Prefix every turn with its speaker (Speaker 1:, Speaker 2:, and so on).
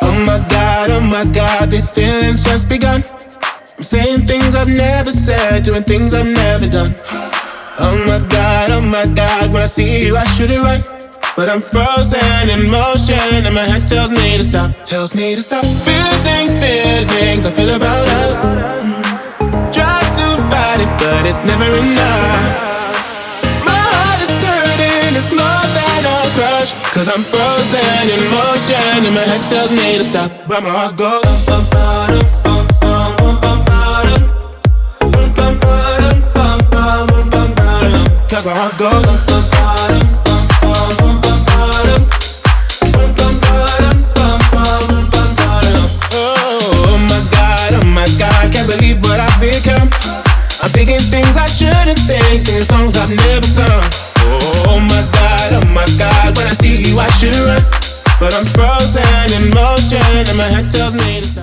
Speaker 1: Oh my God, these feelings just begun. I'm saying things I've never said, doing things I've never done. Oh my God, when I see you I shoot it right, but I'm frozen in motion and my head tells me to stop. Feelings I feel about us. Try to fight it, but it's never enough. My heart is hurting, it's more than a crush, 'cause I'm frozen in motion and my head tells me to stop, but my heart goes. Cause my heart goes. Oh my God, can't believe what I've become. I'm thinking things I shouldn't think, singing songs I've never sung. Oh my God, when I see you I should run, but I'm frozen in motion and my head tells me to stop.